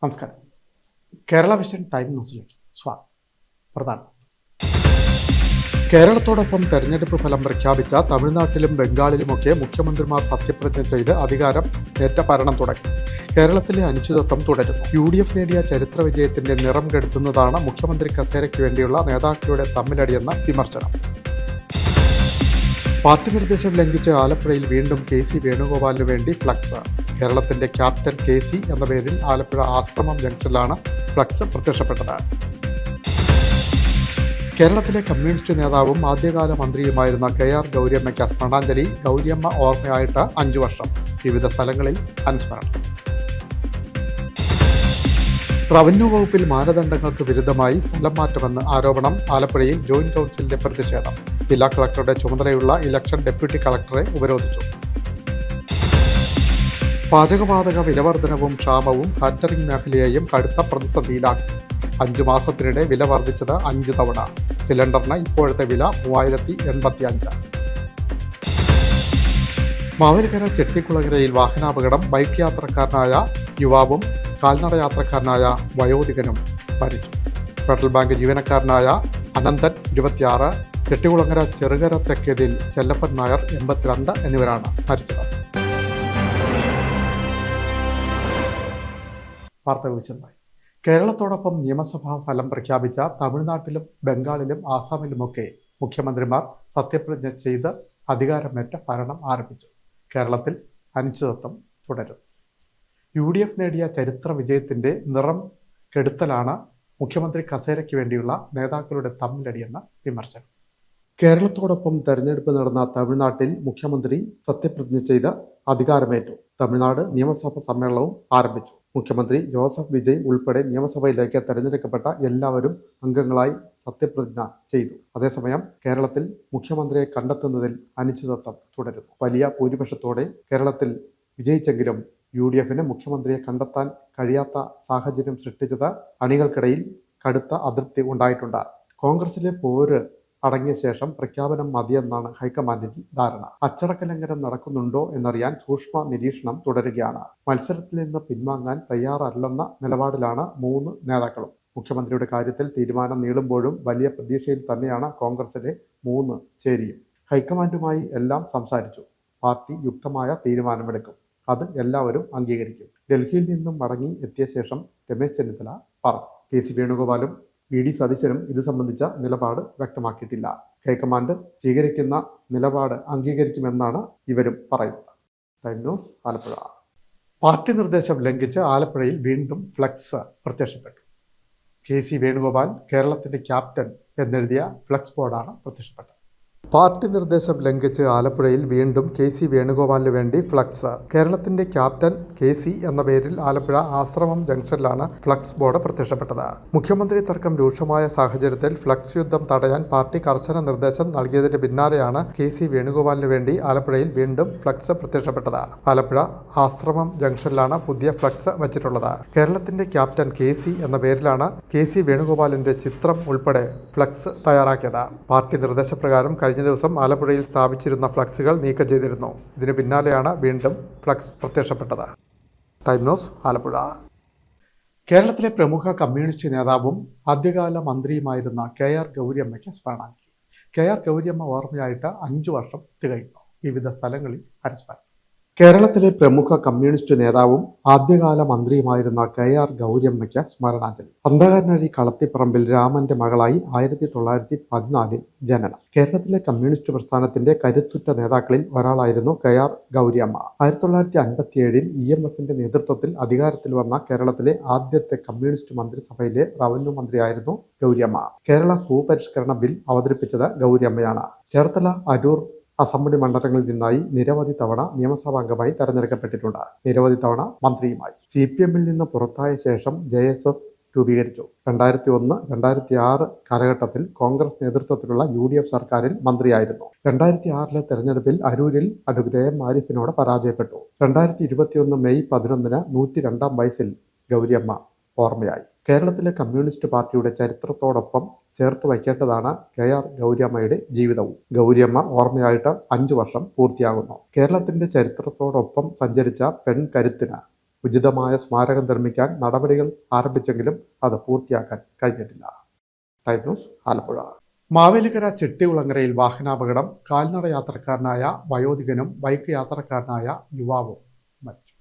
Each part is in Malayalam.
നമസ്കാരം. കേരള വിഷൻ ടൈം ന്യൂസിലേക്ക് സ്വാഗതം. പ്രധാനം. കേരളത്തോടൊപ്പം തെരഞ്ഞെടുപ്പ് ഫലം പ്രഖ്യാപിച്ച തമിഴ്നാട്ടിലും ബംഗാളിലുമൊക്കെ മുഖ്യമന്ത്രിമാർ സത്യപ്രതിജ്ഞ ചെയ്ത് അധികാരം ഏറ്റ ഭരണം തുടങ്ങി. കേരളത്തിലെ അനിശ്ചിതത്വം തുടരുന്നു. UDF നേടിയ ചരിത്ര വിജയത്തിന്റെ നിറം കെടുത്തുന്നതാണ് മുഖ്യമന്ത്രി കസേരയ്ക്ക് വേണ്ടിയുള്ള നേതാക്കളുടെ തമ്മിലടിയെന്ന വിമർശനം. പാർട്ടി നിർദ്ദേശം ലംഘിച്ച് ആലപ്പുഴയിൽ വീണ്ടും KC വേണുഗോപാലിനു വേണ്ടി ഫ്ലക്സ്. കേരളത്തിന്റെ ക്യാപ്റ്റൻ KC എന്ന പേരിൽ ആലപ്പുഴ ആശ്രമം ജംഗ്ഷനിലാണ് ഫ്ലക്സ് പ്രത്യക്ഷപ്പെട്ടത്. കേരളത്തിലെ കമ്മ്യൂണിസ്റ്റ് നേതാവും ആദ്യകാല മന്ത്രിയുമായിരുന്ന KR ഗൗരിയമ്മയ്ക്ക് സ്മരണാഞ്ജലി. ഗൗരിയമ്മ ഓർമ്മയായിട്ട് 5 വർഷം. വിവിധ സ്ഥലങ്ങളിൽ അനുസ്മരണം. റവന്യൂ വകുപ്പിൽ മാനദണ്ഡങ്ങൾക്ക് വിരുദ്ധമായി സ്ഥലം മാറ്റമെന്ന് ആരോപണം. ആലപ്പുഴയിൽ ജോയിന്റ് കൗൺസിലിന്റെ പ്രതിഷേധം. ജില്ലാ കളക്ടറുടെ ചുമതലയുള്ള ഇലക്ഷൻ ഡെപ്യൂട്ടി കളക്ടറെ ഉപരോധിച്ചു. പാചകവാതക വിലവർധനവും ക്ഷാമവും കാറ്ററിംഗ് മേഖലയെയും കടുത്ത പ്രതിസന്ധിയിലാക്കി. 5 മാസത്തിനിടെ വില വർദ്ധിച്ചത് 5 തവണ. സിലിണ്ടറിന് ഇപ്പോഴത്തെ വില 3085. മാവേലിക്കര ചെട്ടിക്കുളങ്ങരയിൽ വാഹനാപകടം. ബൈക്ക് യാത്രക്കാരനായ യുവാവും കാൽനട യാത്രക്കാരനായ വയോധികനും മരിച്ചു. ഫെഡറൽ ബാങ്ക് ജീവനക്കാരനായ അനന്തൻ 26, ചെട്ടികുളങ്ങര ചെറുകര തെക്കേതിൽ ചെല്ലപ്പൻ നായർ 82 എന്നിവരാണ് മരിച്ചത്. വാർത്തകൾ വിശദമായി. കേരളത്തോടൊപ്പം നിയമസഭാ ഫലം പ്രഖ്യാപിച്ച തമിഴ്നാട്ടിലും ബംഗാളിലും ആസാമിലുമൊക്കെ മുഖ്യമന്ത്രിമാർ സത്യപ്രതിജ്ഞ ചെയ്ത് അധികാരമേറ്റ ഭരണം ആരംഭിച്ചു. കേരളത്തിൽ അനിശ്ചിതത്വം തുടരും. UDF നേടിയ ചരിത്ര വിജയത്തിന്റെ നിറം കെടുത്തലാണ് മുഖ്യമന്ത്രി കസേരയ്ക്ക് വേണ്ടിയുള്ള നേതാക്കളുടെ തമ്മിലടിയെന്ന വിമർശനം. കേരളത്തോടൊപ്പം തെരഞ്ഞെടുപ്പ് നടന്ന തമിഴ്നാട്ടിൽ മുഖ്യമന്ത്രി സത്യപ്രതിജ്ഞ ചെയ്ത് അധികാരമേറ്റു. തമിഴ്നാട് നിയമസഭാ സമ്മേളനവും ആരംഭിച്ചു. മുഖ്യമന്ത്രി ജോസഫ് വിജയ് ഉൾപ്പെടെ നിയമസഭയിലേക്ക് തെരഞ്ഞെടുക്കപ്പെട്ട എല്ലാവരും അംഗങ്ങളായി സത്യപ്രതിജ്ഞ ചെയ്തു. അതേസമയം കേരളത്തിൽ മുഖ്യമന്ത്രിയെ കണ്ടെത്തുന്നതിൽ അനിശ്ചിതത്വം തുടരുന്നു. വലിയ ഭൂരിപക്ഷത്തോടെ കേരളത്തിൽ വിജയിച്ചെങ്കിലും UDFന് മുഖ്യമന്ത്രിയെ കണ്ടെത്താൻ കഴിയാത്ത സാഹചര്യം സൃഷ്ടിച്ചത് അണികൾക്കിടയിൽ കടുത്ത അതൃപ്തി ഉണ്ടായിട്ടുണ്ട്. കോൺഗ്രസിലെ പോര് അടങ്ങിയ ശേഷം പ്രഖ്യാപനം മതിയെന്നാണ് ഹൈക്കമാൻഡിന്റെ ധാരണ. അച്ചടക്ക ലംഘനം നടക്കുന്നുണ്ടോ എന്നറിയാൻ സൂക്ഷ്മ നിരീക്ഷണം തുടരുകയാണ്. മത്സരത്തിൽ നിന്ന് പിൻവാങ്ങാൻ തയ്യാറല്ലെന്ന നിലപാടിലാണ് 3 നേതാക്കളും. മുഖ്യമന്ത്രിയുടെ കാര്യത്തിൽ തീരുമാനം നീളുമ്പോഴും വലിയ പ്രതീക്ഷയിൽ തന്നെയാണ് കോൺഗ്രസിലെ 3 ചേരിയും. ഹൈക്കമാൻഡുമായി എല്ലാം സംസാരിച്ചു. പാർട്ടി യുക്തമായ തീരുമാനമെടുക്കും. അത് എല്ലാവരും അംഗീകരിക്കും. ഡൽഹിയിൽ നിന്നും മടങ്ങി എത്തിയ ശേഷം രമേശ് ചെന്നിത്തല പറഞ്ഞു. KC വേണുഗോപാലും VD സതീശനും ഇത് സംബന്ധിച്ച നിലപാട് വ്യക്തമാക്കിയിട്ടില്ല. ഹൈക്കമാൻഡ് സ്വീകരിക്കുന്ന നിലപാട് അംഗീകരിക്കുമെന്നാണ് ഇവരും പറയുന്നത്. Time News, Alappuzha. പാർട്ടി നിർദ്ദേശം ലംഘിച്ച് ആലപ്പുഴയിൽ വീണ്ടും ഫ്ലക്സ് പ്രത്യക്ഷപ്പെട്ടു. KC വേണുഗോപാൽ കേരളത്തിന്റെ ക്യാപ്റ്റൻ എന്നെഴുതിയ ഫ്ലക്സ് ബോർഡാണ് പ്രത്യക്ഷപ്പെട്ടത്. പാർട്ടി നിർദ്ദേശം ലംഘിച്ച് ആലപ്പുഴയിൽ വീണ്ടും KC വേണുഗോപാലിന് വേണ്ടി ഫ്ലക്സ്. കേരളത്തിന്റെ ക്യാപ്റ്റൻ KC എന്ന പേരിൽ ആലപ്പുഴ ആശ്രമം ജംഗ്ഷനിലാണ് ഫ്ലക്സ് ബോർഡ് പ്രത്യക്ഷപ്പെട്ടത്. മുഖ്യമന്ത്രി തർക്കം രൂക്ഷമായ സാഹചര്യത്തിൽ ഫ്ലക്സ് യുദ്ധം തടയാൻ പാർട്ടി കർശന നിർദ്ദേശം നൽകിയതിന് പിന്നാലെയാണ് KC വേണുഗോപാലിന് വേണ്ടി ആലപ്പുഴയിൽ വീണ്ടും ഫ്ലക്സ് പ്രത്യക്ഷപ്പെട്ടത്. ആലപ്പുഴ ആശ്രമം ജംഗ്ഷനിലാണ് പുതിയ ഫ്ലക്സ് വച്ചിട്ടുള്ളത്. കേരളത്തിന്റെ ക്യാപ്റ്റൻ KC എന്ന പേരിലാണ് KC വേണുഗോപാലിന്റെ ചിത്രം ഉൾപ്പെടെ ഫ്ലക്സ് തയ്യാറാക്കിയത്. പാർട്ടി നിർദ്ദേശപ്രകാരം കഴിഞ്ഞ ദിവസം ആലപ്പുഴയിൽ സ്ഥാപിച്ചിരുന്ന ഫ്ലക്സുകൾ നീക്കം ചെയ്തിരുന്നു. ഇതിനു പിന്നാലെയാണ് വീണ്ടും ഫ്ലക്സ് പ്രത്യക്ഷപ്പെട്ടത്. Time News, Alappuzha. കേരളത്തിലെ പ്രമുഖ കമ്മ്യൂണിസ്റ്റ് നേതാവും ആദ്യകാല മന്ത്രിയുമായിരുന്ന KR ഗൗരിയമ്മയ്ക്ക് സ്മരണാഞ്ജലി. KR ഗൗരിയമ്മ ഓർമ്മയായിട്ട് 5 വർഷം തികയുന്നു. വിവിധ സ്ഥലങ്ങളിൽ അനുസ്മരണം. കേരളത്തിലെ പ്രമുഖ കമ്മ്യൂണിസ്റ്റ് നേതാവും ആദ്യകാല മന്ത്രിയുമായിരുന്ന KR ഗൗരിയമ്മയ്ക്ക് സ്മരണാഞ്ജലി. അന്ധകാരനഴി കളത്തിപ്പറമ്പിൽ രാമന്റെ മകളായി 1914 ജനനം. കേരളത്തിലെ കമ്മ്യൂണിസ്റ്റ് പ്രസ്ഥാനത്തിന്റെ കരുത്തുറ്റ നേതാക്കളിൽ ഒരാളായിരുന്നു KR ഗൗരിയമ്മ. 1957 EMSന്റെ നേതൃത്വത്തിൽ അധികാരത്തിൽ വന്ന കേരളത്തിലെ ആദ്യത്തെ കമ്മ്യൂണിസ്റ്റ് മന്ത്രിസഭയിലെ റവന്യൂ മന്ത്രിയായിരുന്നു ഗൗരിയമ്മ. കേരള ഭൂപരിഷ്കരണ ബിൽ അവതരിപ്പിച്ചത് ഗൗരിയമ്മയാണ്. ചേർത്തല, അരൂർ അസംബ്ലി മണ്ഡലങ്ങളിൽ നിന്നായി നിരവധി തവണ നിയമസഭാംഗമായി തെരഞ്ഞെടുക്കപ്പെട്ടിട്ടുണ്ട്. നിരവധി തവണ മന്ത്രിയുമായി. CPMൽ നിന്ന് പുറത്തായ ശേഷം JSS രൂപീകരിച്ചു. 2001, 2006 കാലഘട്ടത്തിൽ കോൺഗ്രസ് നേതൃത്വത്തിലുള്ള UDF സർക്കാരിൽ മന്ത്രിയായിരുന്നു. 2006 തെരഞ്ഞെടുപ്പിൽ അരൂരിൽ അഡ്വക്കേറ്റ് AM ആരിഫിനോട് പരാജയപ്പെട്ടു. 2021 മെയ് 11 102-ാം വയസ്സിൽ ഗൗരിയമ്മ ഓർമ്മയായി. കേരളത്തിലെ കമ്മ്യൂണിസ്റ്റ് പാർട്ടിയുടെ ചരിത്രത്തോടൊപ്പം ചേർത്ത് വയ്ക്കേണ്ടതാണ് KR ഗൗരിയമ്മയുടെ ജീവിതവും. ഗൗരിയമ്മ ഓർമ്മയായിട്ട് 5 വർഷം പൂർത്തിയാകുന്നു. കേരളത്തിന്റെ ചരിത്രത്തോടൊപ്പം സഞ്ചരിച്ച പെൺകരുത്തിന് ഉചിതമായ സ്മാരകം നിർമ്മിക്കാൻ നടപടികൾ ആരംഭിച്ചെങ്കിലും അത് പൂർത്തിയാക്കാൻ കഴിഞ്ഞിട്ടില്ല. Time News Alappuzha. മാവേലിക്കര ചെട്ടികുളങ്ങരയിൽ വാഹനാപകടം. കാൽനട യാത്രക്കാരനായ വയോധികനും ബൈക്ക് യാത്രക്കാരനായ യുവാവും മരിച്ചു.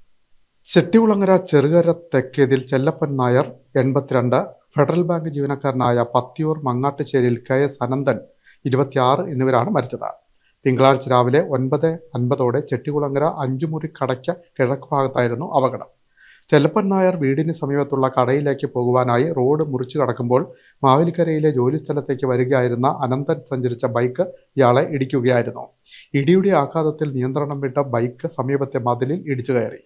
ചെട്ടികുളങ്ങര ചെറുകര തെക്കേതിൽ ചെല്ലപ്പൻ നായർ 82, ഫെഡറൽ ബാങ്ക് ജീവനക്കാരനായ പത്തിയൂർ മങ്ങാട്ടുശ്ശേരിയിൽ KS അനന്തൻ 26 എന്നിവരാണ് മരിച്ചത്. തിങ്കളാഴ്ച രാവിലെ 9:50 ചെട്ടികുളങ്ങര 5 മുറി കടയ്ക്ക് കിഴക്ക് ഭാഗത്തായിരുന്നു അപകടം. ചെല്ലപ്പൻ നായർ വീടിന് സമീപത്തുള്ള കടയിലേക്ക് പോകുവാനായി റോഡ് മുറിച്ചു കടക്കുമ്പോൾ മാവേലിക്കരയിലെ ജോലിസ്ഥലത്തേക്ക് വരികയായിരുന്ന അനന്തൻ സഞ്ചരിച്ച ബൈക്ക് ഇയാളെ ഇടിക്കുകയായിരുന്നു. ഇടിയുടെ ആഘാതത്തിൽ നിയന്ത്രണം വിട്ട ബൈക്ക് സമീപത്തെ മതിലിൽ ഇടിച്ചു കയറി.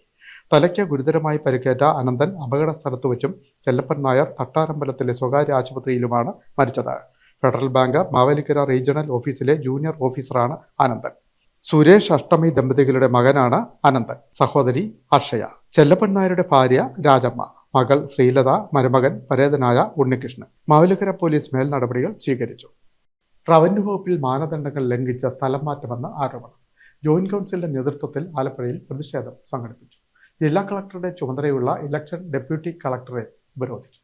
തലയ്ക്ക് ഗുരുതരമായി പരിക്കേറ്റ അനന്തൻ അപകട സ്ഥലത്ത് വെച്ചും ചെല്ലപ്പൻ നായർ തട്ടാരമ്പലത്തിലെ സ്വകാര്യ ആശുപത്രിയിലുമാണ് മരിച്ചത്. ഫെഡറൽ ബാങ്ക് മാവേലിക്കര റീജിയണൽ ഓഫീസിലെ ജൂനിയർ ഓഫീസറാണ് അനന്തൻ. സുരേഷ് അഷ്ടമി ദമ്പതികളുടെ മകനാണ് അനന്തൻ. സഹോദരി അക്ഷയ, ചെല്ലപ്പൻ നായരുടെ ഭാര്യ രാജമ്മ, മകൾ ശ്രീലത, മരുമകൻ പരേതനായ ഉണ്ണികൃഷ്ണൻ. മാവേലിക്കര പോലീസ് മേൽ നടപടികൾ സ്വീകരിച്ചു. റവന്യൂ വകുപ്പിൽ മാനദണ്ഡങ്ങൾ ലംഘിച്ച സ്ഥലം മാറ്റമെന്ന് ആരോപണം. ജോയിന്റ് കൗൺസിലിന്റെ നേതൃത്വത്തിൽ ആലപ്പുഴയിൽ പ്രതിഷേധം സംഘടിപ്പിച്ചു. ജില്ലാ കളക്ടറുടെ ചുമതലയുള്ള ഇലക്ഷൻ ഡെപ്യൂട്ടി കളക്ടറെ ഉപരോധിച്ചു.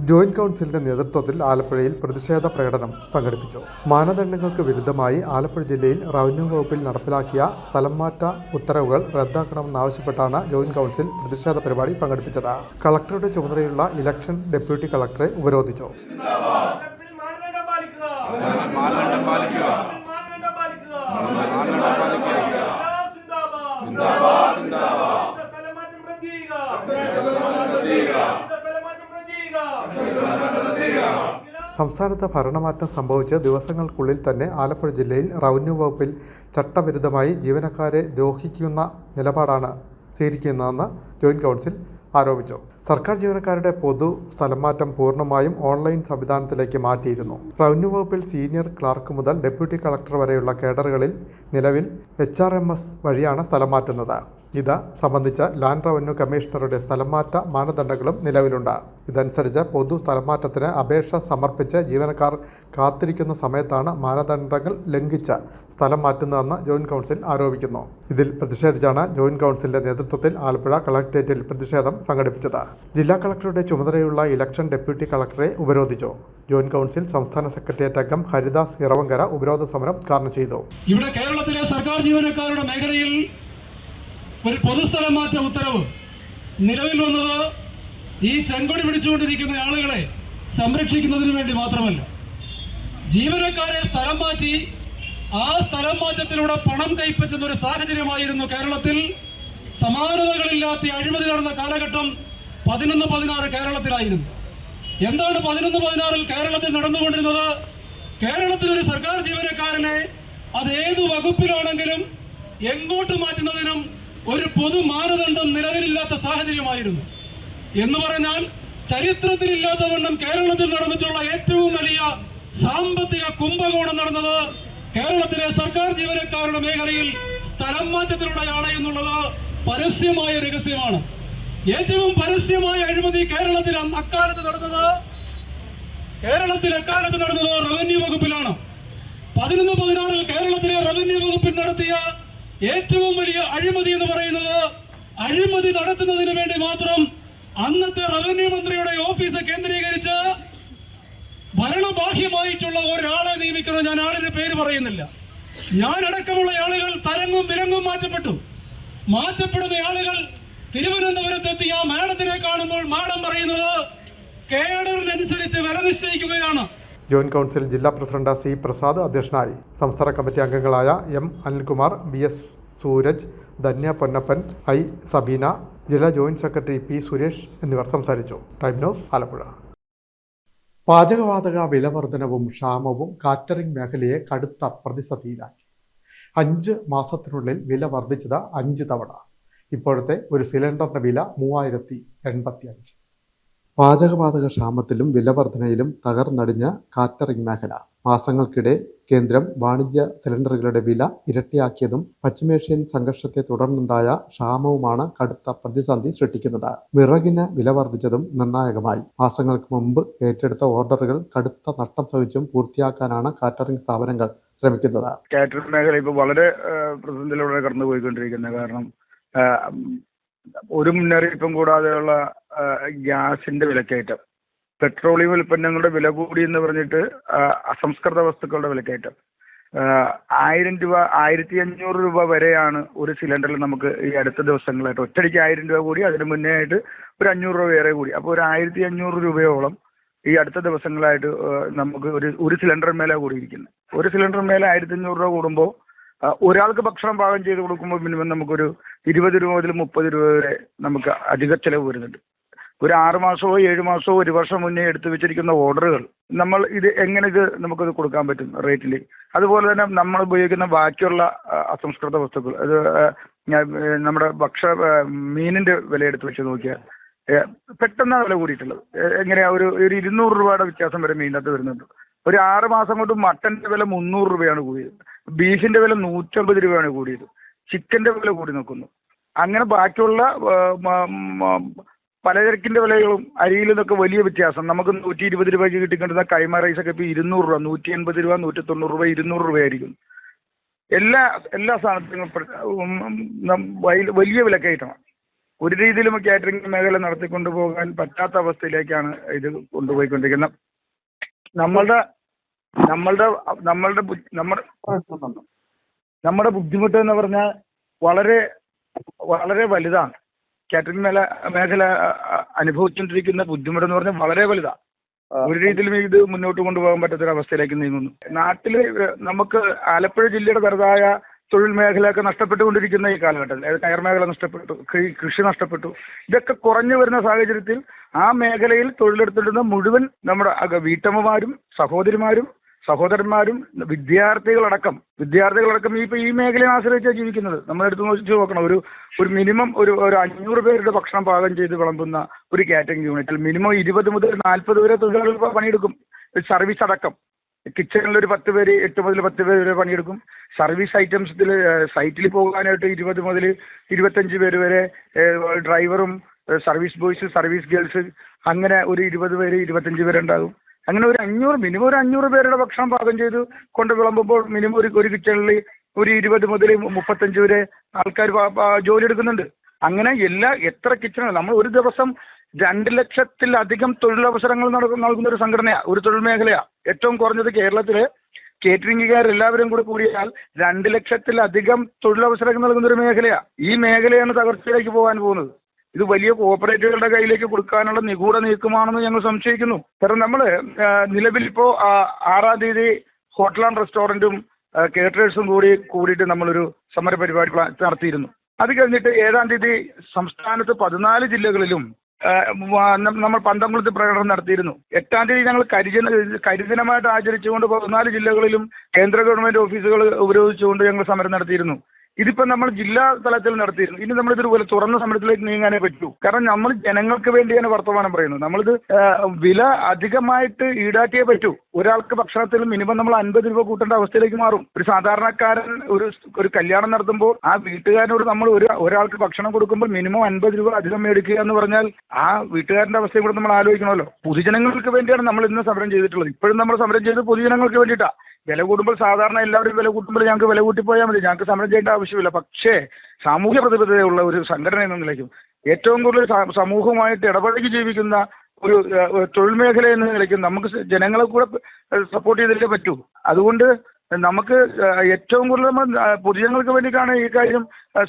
ജോയിന്റ് കൗൺസിലിന്റെ നേതൃത്വത്തിൽ ആലപ്പുഴയിൽ പ്രതിഷേധ പ്രകടനം സംഘടിപ്പിച്ചു. മാനദണ്ഡങ്ങൾക്ക് വിരുദ്ധമായി ആലപ്പുഴ ജില്ലയിൽ റവന്യൂ വകുപ്പിൽ നടപ്പിലാക്കിയ സ്ഥലം മാറ്റ ഉത്തരവുകൾ റദ്ദാക്കണമെന്നാവശ്യപ്പെട്ടാണ് ജോയിന്റ് കൗൺസിൽ പ്രതിഷേധ പരിപാടി സംഘടിപ്പിച്ചത്. കളക്ടറുടെ ചുമതലയുള്ള ഇലക്ഷൻ ഡെപ്യൂട്ടി കളക്ടറെ ഉപരോധിച്ചു. സംസ്ഥാനത്ത് ഭരണമാറ്റം സംഭവിച്ച് ദിവസങ്ങൾക്കുള്ളിൽ തന്നെ ആലപ്പുഴ ജില്ലയിൽ റവന്യൂ വകുപ്പിൽ ചട്ടവിരുദ്ധമായി ജീവനക്കാരെ ദ്രോഹിക്കുന്ന നിലപാടാണ് സ്വീകരിക്കുന്നതെന്ന് ജോയിന്റ് കൗൺസിൽ ആരോപിച്ചു. സർക്കാർ ജീവനക്കാരുടെ പൊതു സ്ഥലംമാറ്റം പൂർണ്ണമായും ഓൺലൈൻ സംവിധാനത്തിലേക്ക് മാറ്റിയിരുന്നു. റവന്യൂ വകുപ്പിൽ സീനിയർ ക്ലാർക്ക് മുതൽ ഡെപ്യൂട്ടി കളക്ടർ വരെയുള്ള കേഡറുകളിൽ നിലവിൽ HRMS വഴിയാണ് സ്ഥലം മാറ്റുന്നത്. ഇത് സംബന്ധിച്ച ലാൻഡ് റവന്യൂ കമ്മീഷണറുടെ സ്ഥലംമാറ്റ മാനദണ്ഡങ്ങളും നിലവിലുണ്ട്. ഇതനുസരിച്ച് പൊതു സ്ഥലംമാറ്റത്തിന് അപേക്ഷ സമർപ്പിച്ച് ജീവനക്കാർ കാത്തിരിക്കുന്ന സമയത്താണ് മാനദണ്ഡങ്ങൾ ലംഘിച്ച് സ്ഥലം മാറ്റുന്നതെന്ന് ജോയിന്റ് കൗൺസിൽ ആരോപിക്കുന്നു. ഇതിൽ പ്രതിഷേധിച്ചാണ് ജോയിന്റ് കൗൺസിലിന്റെ നേതൃത്വത്തിൽ ആലപ്പുഴ കളക്ടറേറ്റിൽ പ്രതിഷേധം സംഘടിപ്പിച്ചത്. ജില്ലാ കളക്ടറുടെ ചുമതലയുള്ള ഇലക്ഷൻ ഡെപ്യൂട്ടി കളക്ടറെ ഉപരോധിച്ചു. ജോയിന്റ് കൗൺസിൽ സംസ്ഥാന സെക്രട്ടേറിയറ്റ് അംഗം ഹരിദാസ് ഇറവങ്കര ഉപരോധ സമരം ഉദ്ഘാടനം ചെയ്തു. ഇവിടെ കേരളത്തിലെ സർക്കാർ ജീവനക്കാരുടെ മേഖലയിൽ ഒരു പൊതുസ്ഥലം മാറ്റ ഉത്തരവ് നിലവിൽ വന്നത് ഈ ചെങ്കൊടി പിടിച്ചുകൊണ്ടിരിക്കുന്ന ആളുകളെ സംരക്ഷിക്കുന്നതിന് വേണ്ടി മാത്രമല്ല, ജീവനക്കാരെ സ്ഥലം മാറ്റി ആ സ്ഥലം മാറ്റത്തിലൂടെ പണം കൈപ്പറ്റുന്ന ഒരു സാഹചര്യമായിരുന്നു കേരളത്തിൽ. സമാനതകളില്ലാത്ത അഴിമതി നടന്ന കാലഘട്ടം 11-16 കേരളത്തിലായിരുന്നു. എന്താണ് 11-16 കേരളത്തിൽ നടന്നുകൊണ്ടിരുന്നത്? കേരളത്തിലൊരു സർക്കാർ ജീവനക്കാരനെ അത് ഏതു വകുപ്പിലാണെങ്കിലും എങ്ങോട്ട് മാറ്റുന്നതിനും ഒരു പൊതു മാനദണ്ഡം നിലവിലില്ലാത്ത സാഹചര്യമായിരുന്നു. എന്ന് പറഞ്ഞാൽ ചരിത്രത്തിലില്ലാത്ത വണ്ണം കേരളത്തിൽ നടന്നിട്ടുള്ള ഏറ്റവും വലിയ സാമ്പത്തിക കുംഭകോണം നടന്നത് കേരളത്തിലെ സർക്കാർ ജീവനക്കാരുടെ മേഖലയിൽ സ്ഥലം മാറ്റത്തിലൂടെയാണ് എന്നുള്ളത് പരസ്യമായ രഹസ്യമാണ്. ഏറ്റവും പരസ്യമായ അഴിമതി കേരളത്തിൽ അക്കാലത്ത് നടന്നത് റവന്യൂ വകുപ്പിലാണ്. 11-16 കേരളത്തിലെ റവന്യൂ വകുപ്പിൽ നടത്തിയ ഏറ്റവും വലിയ അഴിമതി എന്ന് പറയുന്നത്, അഴിമതി നടത്തുന്നതിന് വേണ്ടി മാത്രം അന്നത്തെ റവന്യൂ മന്ത്രിയുടെ ഓഫീസ് കേന്ദ്രീകരിച്ച് ഭരണബാഹ്യമായിട്ടുള്ള ഒരാളെ നിയമിക്കണം. ഞാൻ ആളിന്റെ പേര് പറയുന്നില്ല. ഞാനടക്കമുള്ള ആളുകൾ തരങ്ങും വിലങ്ങും മാറ്റപ്പെടുന്ന ആളുകൾ തിരുവനന്തപുരത്തെത്തിയ മാഡത്തിനെ കാണുമ്പോൾ മാഡം പറയുന്നത് കേഡറിനനുസരിച്ച് വില നിശ്ചയിക്കുകയാണ്. ജോയിന്റ് കൗൺസിൽ ജില്ലാ പ്രസിഡന്റ് C പ്രസാദ് അധ്യക്ഷനായി. സംസ്ഥാന കമ്മിറ്റി അംഗങ്ങളായ M Anilkumar, BS Sooraj, Dhanya Ponnappan, I Sabeena, ജില്ലാ ജോയിന്റ് സെക്രട്ടറി P സുരേഷ് എന്നിവർ സംസാരിച്ചു. Time News Alappuzha. പാചകവാതക വിലവർധനവും ക്ഷാമവും കാറ്ററിംഗ് മേഖലയെ കടുത്ത പ്രതിസന്ധിയിലാക്കി. 5 മാസത്തിനുള്ളിൽ വില വർദ്ധിച്ചത് 5 തവണ. ഇപ്പോഴത്തെ ഒരു സിലിണ്ടറിന്റെ വില 3085. പാചകവാതക ക്ഷാമത്തിലും വിലവർധനയിലും തകർന്നടിഞ്ഞ കാറ്ററിംഗ് മേഖല. മാസങ്ങൾക്കിടെ കേന്ദ്രം വാണിജ്യ സിലിണ്ടറുകളുടെ വില ഇരട്ടിയാക്കിയതും പശ്ചിമേഷ്യൻ സംഘർഷത്തെ തുടർന്നുണ്ടായ ക്ഷാമവുമാണ് കടുത്ത പ്രതിസന്ധി സൃഷ്ടിക്കുന്നത്. വിറകിന് വില വർദ്ധിച്ചതും നിർണായകമായി. മാസങ്ങൾക്ക് മുമ്പ് ഏറ്റെടുത്ത ഓർഡറുകൾ കടുത്ത നഷ്ടം സഹിച്ചും പൂർത്തിയാക്കാനാണ് കാറ്ററിംഗ് സ്ഥാപനങ്ങൾ ശ്രമിക്കുന്നത്. കാറ്ററിംഗ് മേഖല ഇപ്പോൾ വളരെ പ്രതിസന്ധിയിലൂടെ കടന്നുപോയിക്കൊണ്ടിരിക്കുന്നത്. കാരണം ഒരു മുന്നറിയിപ്പും കൂടാതെയുള്ള ഗ്യാസിന്റെ വിലക്കയറ്റം, പെട്രോളിയം ഉൽപ്പന്നങ്ങളുടെ വില കൂടി എന്ന് പറഞ്ഞിട്ട് അസംസ്കൃത വസ്തുക്കളുടെ വിലക്കയറ്റം, 1000 രൂപ 1500 രൂപ വരെയാണ് ഒരു സിലിണ്ടറിൽ നമുക്ക് ഈ അടുത്ത ദിവസങ്ങളായിട്ട്. ഒറ്റയടിക്ക് 1000 രൂപ കൂടി, അതിന് മുന്നേ ആയിട്ട് ഒരു 500 രൂപ വേറെ കൂടി. അപ്പോൾ ഒരു 1500 രൂപയോളം ഈ അടുത്ത ദിവസങ്ങളായിട്ട് നമുക്ക് ഒരു സിലിണ്ടർ മേലെ കൂടിയിരിക്കുന്നത്. ഒരു സിലിണ്ടർ മേലെ 1500 രൂപ കൂടുമ്പോൾ ഒരാൾക്ക് ഭക്ഷണം പാകം ചെയ്ത് കൊടുക്കുമ്പോൾ മിനിമം നമുക്കൊരു 20 രൂപ മുതൽ 30 രൂപ വരെ നമുക്ക് അധിക ചെലവ് വരുന്നുണ്ട്. ഒരു 6 മാസമോ 7 മാസമോ 1 വർഷം മുന്നേ എടുത്തു വെച്ചിരിക്കുന്ന ഓർഡറുകൾ നമ്മൾ നമുക്കിത് കൊടുക്കാൻ പറ്റും റേറ്റിൽ. അതുപോലെ തന്നെ നമ്മൾ ഉപയോഗിക്കുന്ന ബാക്കിയുള്ള അസംസ്കൃത വസ്തുക്കൾ, അത് നമ്മുടെ മീനിന്റെ വില എടുത്ത് വെച്ച് നോക്കിയാൽ പെട്ടെന്ന് വില കൂടിയിട്ടുള്ളത്. എങ്ങനെയാ ഒരു 200 രൂപയുടെ വ്യത്യാസം വരെ മീനിനകത്ത് വരുന്നുണ്ട്. ഒരു 6 മാസം കൊണ്ട് മട്ടന്റെ വില 300 രൂപയാണ് കൂടിയത്, ബീഫിന്റെ വില 150 രൂപയാണ് കൂടിയത്, ചിക്കന്റെ വില കൂടി നിൽക്കുന്നു. അങ്ങനെ ബാക്കിയുള്ള പലചരക്കിന്റെ വിലകളും അരിയിൽ നിന്നൊക്കെ വലിയ വ്യത്യാസം. നമുക്ക് 120 രൂപയ്ക്ക് കിട്ടിക്കൊണ്ടിരുന്ന കൈമ റൈസൊക്കെ ഇപ്പോൾ 200 രൂപ, 180 രൂപ, 190 രൂപ, 200 രൂപയായിരിക്കും. എല്ലാ സാധനത്തിനും വലിയ വിലക്കയറ്റമാണ്. ഒരു രീതിയിലും കാറ്ററിംഗ് മേഖല നടത്തിക്കൊണ്ടു പോകാൻ പറ്റാത്ത അവസ്ഥയിലേക്കാണ് ഇത് കൊണ്ടുപോയിക്കൊണ്ടിരിക്കുന്നത്. നമ്മുടെ ബുദ്ധിമുട്ട് എന്ന് പറഞ്ഞാൽ വളരെ വളരെ വലുതാണ്. കാറ്ററിംഗ് മേഖല അനുഭവിച്ചുകൊണ്ടിരിക്കുന്ന ബുദ്ധിമുട്ടെന്ന് പറഞ്ഞാൽ വളരെ വലുതാണ്. ഒരു രീതിയിലും ഇത് മുന്നോട്ട് കൊണ്ടുപോകാൻ പറ്റാത്തൊരവസ്ഥയിലേക്ക് നീങ്ങുന്നു. നാട്ടില് നമുക്ക് ആലപ്പുഴ ജില്ലയുടെ തനതായ തൊഴിൽ മേഖലയൊക്കെ നഷ്ടപ്പെട്ടുകൊണ്ടിരിക്കുന്ന ഈ കാലഘട്ടത്തിൽ, കയർ മേഖല നഷ്ടപ്പെട്ടു, കൃഷി നഷ്ടപ്പെട്ടു. ഇതൊക്കെ കുറഞ്ഞു വരുന്ന സാഹചര്യത്തിൽ ആ മേഖലയിൽ തൊഴിലെടുത്തിരുന്ന മുഴുവൻ നമ്മുടെ വീട്ടമ്മമാരും സഹോദരന്മാരും വിദ്യാർത്ഥികളടക്കം ഈ മേഖലയെ ആശ്രയിച്ചാണ് ജീവിക്കുന്നത്. നമ്മളെടുത്ത് നോക്കണം, ഒരു മിനിമം ഒരു 500 പേരുടെ ഭക്ഷണം പാകം ചെയ്ത് വിളമ്പുന്ന ഒരു കാറ്ററിംഗ് യൂണിറ്റിൽ മിനിമം 20 മുതൽ 40 വരെ തൊഴിലാളികൾ പണിയെടുക്കും. സർവീസ് അടക്കം കിച്ചണിൽ ഒരു 10 പേര്, 8 മുതൽ 10 പേര് വരെ പണിയെടുക്കും. സർവീസ് ഐറ്റംസിൽ സൈറ്റിൽ പോകാനായിട്ട് 20 മുതൽ 25 പേര് വരെ ഡ്രൈവറും, സർവീസ് ബോയ്സ്, സർവീസ് ഗേൾസ്, അങ്ങനെ ഒരു 20 പേര് 25 പേരുണ്ടാകും. അങ്ങനെ മിനിമം ഒരു 500 പേരുടെ ഭക്ഷണം പാകം ചെയ്ത് കൊണ്ട് വിളമ്പുമ്പോൾ മിനിമം ഒരു കിച്ചണിൽ ഒരു 20 മുതൽ 35 വരെ ആൾക്കാർ ജോലി എടുക്കുന്നുണ്ട്. അങ്ങനെ എത്ര കിച്ചണുകൾ, നമ്മൾ ഒരു ദിവസം 2 ലക്ഷത്തിലധികം തൊഴിലവസരങ്ങൾ നൽകുന്ന ഒരു സംഘടനയാണ്, ഒരു തൊഴിൽ മേഖലയാണ്. ഏറ്റവും കുറഞ്ഞത് കേരളത്തില് കേറ്ററിംഗുകാരെല്ലാവരും കൂടി കൂടിയാൽ 2 ലക്ഷത്തിലധികം തൊഴിലവസരങ്ങൾ നൽകുന്ന ഒരു മേഖലയാണ്. ഈ മേഖലയാണ് തകർച്ചയിലേക്ക് പോകാൻ പോകുന്നത്. ഇത് വലിയ കോഓപ്പറേറ്റീവുകളുടെ കയ്യിലേക്ക് കൊടുക്കാനുള്ള നിഗൂഢ നീക്കമാണെന്ന് ഞങ്ങൾ സംശയിക്കുന്നു. കാരണം നമ്മൾ നിലവിൽ ഇപ്പോൾ 6-ാം തീയതി ഹോട്ടൽ ആൻഡ് റെസ്റ്റോറൻറ്റും കേറ്ററേഴ്സും കൂടിയിട്ട് നമ്മളൊരു സമര പരിപാടി നടത്തിയിരുന്നു. അത് കഴിഞ്ഞിട്ട് 7-ാം തീയതി സംസ്ഥാനത്ത് 14 ജില്ലകളിലും നമ്മൾ പന്തംകുളത്ത് പ്രകടനം നടത്തിയിരുന്നു. 8-ാം തീയതി ഞങ്ങൾ കരിദിനമായിട്ട് ആചരിച്ചുകൊണ്ട് 14 ജില്ലകളിലും കേന്ദ്ര ഗവൺമെന്റ് ഓഫീസുകൾ ഉപരോധിച്ചുകൊണ്ട് ഞങ്ങൾ സമരം നടത്തിയിരുന്നു. ഇതിപ്പോൾ നമ്മൾ ജില്ലാ തലത്തിൽ നടത്തിയിരുന്നു. ഇനി നമ്മളിതൊരു പോലെ തുറന്ന സമരത്തിലേക്ക് നീങ്ങാനേ പറ്റൂ. കാരണം നമ്മൾ ജനങ്ങൾക്ക് വേണ്ടിയാണ് വർത്തമാനം പറയുന്നത്. നമ്മളിത് വില അധികമായിട്ട് ഈടാക്കിയേ പറ്റൂ. ഒരാൾക്ക് ഭക്ഷണത്തിൽ മിനിമം നമ്മൾ 50 രൂപ കൂട്ടേണ്ട അവസ്ഥയിലേക്ക് മാറും. ഒരു സാധാരണക്കാരൻ ഒരു കല്യാണം നടത്തുമ്പോൾ ആ വീട്ടുകാരനോട് നമ്മൾ ഒരാൾക്ക് ഭക്ഷണം കൊടുക്കുമ്പോൾ മിനിമം 50 രൂപ അധികം മേടിക്കുക എന്ന് പറഞ്ഞാൽ ആ വീട്ടുകാരന്റെ അവസ്ഥയും കൂടെ നമ്മൾ ആലോചിക്കണമല്ലോ. പൊതുജനങ്ങൾക്ക് വേണ്ടിയാണ് നമ്മൾ ഇന്ന് സമരം ചെയ്തിട്ടുള്ളത്. ഇപ്പോഴും നമ്മൾ സമരം ചെയ്തത് പൊതുജനങ്ങൾക്ക് വേണ്ടിയിട്ടാണ്. വില കൂടുമ്പോൾ സാധാരണ എല്ലാവരും വില കൂട്ടുമ്പോൾ ഞങ്ങൾക്ക് വില കൂട്ടിപ്പോയാൽ മതി, ഞങ്ങൾക്ക് സമരം ചെയ്യേണ്ട ആവശ്യമില്ല. പക്ഷേ സാമൂഹ്യ പ്രതിബദ്ധതയുള്ള ഒരു സംഘടന എന്ന നിലയ്ക്കും ഏറ്റവും കൂടുതൽ സമൂഹവുമായിട്ട് ഇടപഴകി ജീവിക്കുന്ന ഒരു തൊഴിൽ മേഖല എന്ന നിലയ്ക്കും നമുക്ക് ജനങ്ങളെ കൂടെ സപ്പോർട്ട് ചെയ്തിട്ടേ പറ്റൂ. അതുകൊണ്ട് നമുക്ക് ഏറ്റവും കൂടുതൽ നമ്മൾ പൊതുജനങ്ങൾക്ക് വേണ്ടിയിട്ടാണ് ഈ കാര്യം